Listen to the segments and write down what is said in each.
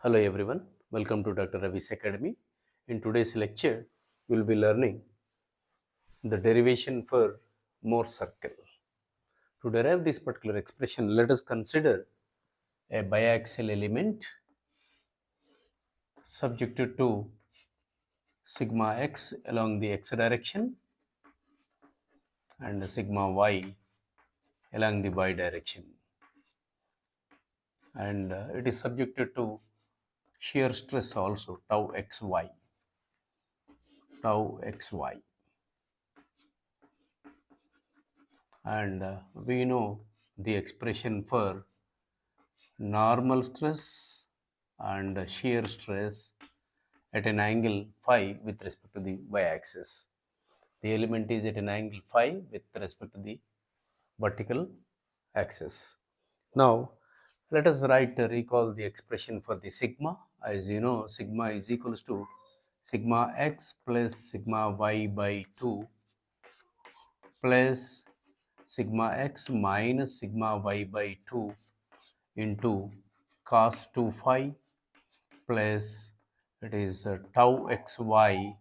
Hello everyone, welcome to Dr. Ravi's Academy. In today's lecture, we will be learning the derivation for Mohr circle. To derive this particular expression, let us consider a biaxial element subjected to sigma x along the x direction and sigma y along the y direction, and it is subjected to shear stress also tau xy. And we know the expression for normal stress and shear stress at an angle phi with respect to the y-axis. The element is at an angle phi with respect to the vertical axis. Now, let us recall the expression for the sigma. As you know, sigma is equals to sigma x plus sigma y by 2 plus sigma x minus sigma y by 2 into cos 2 phi plus it is tau xy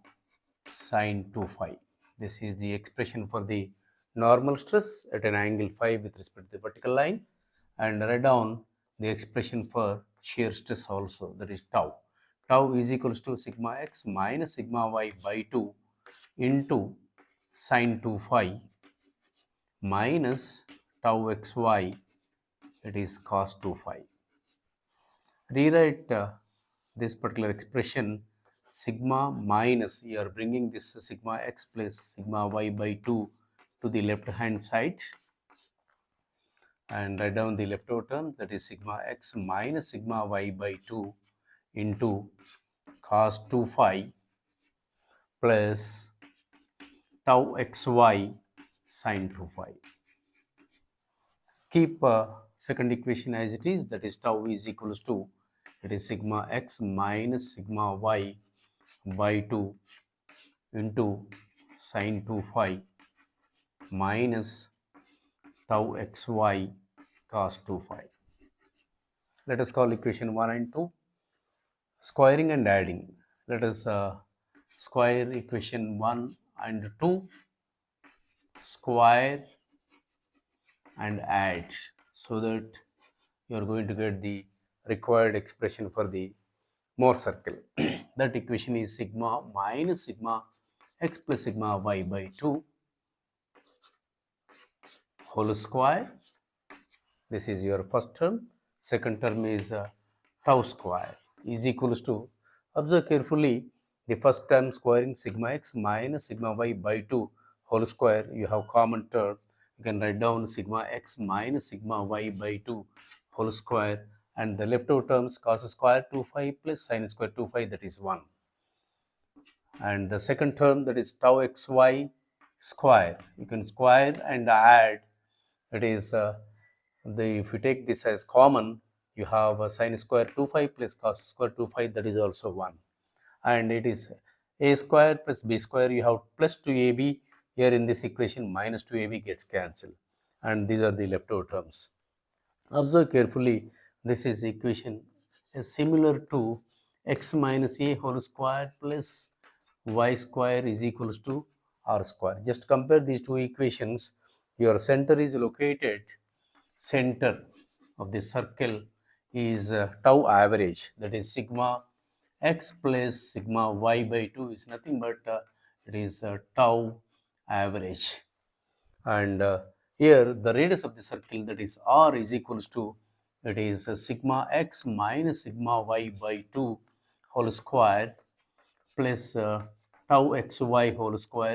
sine 2 phi. This is the expression for the normal stress at an angle phi with respect to the vertical line, and write down the expression for shear stress also, that is tau. Tau is equals to sigma x minus sigma y by 2 into sine 2 phi minus tau xy, it is cos 2 phi. Rewrite this particular expression sigma minus, you are bringing this sigma x plus sigma y by 2 to the left hand side and write down the leftover term, that is sigma x minus sigma y by 2 into cos 2 phi plus tau xy sine 2 phi. Keep second equation as it is, that is tau is equals to, it is sigma x minus sigma y by 2 into sine 2 phi minus tau xy cos 2 phi. Let us call equation 1 and 2 squaring and adding. Let us square equation 1 and 2, square and add, so that you are going to get the required expression for the Mohr circle. That equation is sigma minus sigma x plus sigma y by 2 whole square. This is your first term. Second term is tau square is equals to, observe carefully, the first term squaring sigma x minus sigma y by 2 whole square, you have common term. You can write down sigma x minus sigma y by 2 whole square, and the leftover terms cos square 2 phi plus sin square 2 phi, that is 1. And the second term, that is tau xy square, you can square and add, it is if you take this as common, you have sin square 2 phi plus cos square 2 phi, that is also 1. And it is a square plus b square, you have plus 2ab, here in this equation minus 2ab gets cancelled, and these are the leftover terms. Observe carefully, this is equation similar to x minus a whole square plus y square is equals to r square. Just compare these two equations. Your center is located, center of the circle is tau average, that is sigma x plus sigma y by 2 is nothing but it is tau average. And here the radius of the circle, that is r, is equals to, it is sigma x minus sigma y by 2 whole square plus tau xy whole square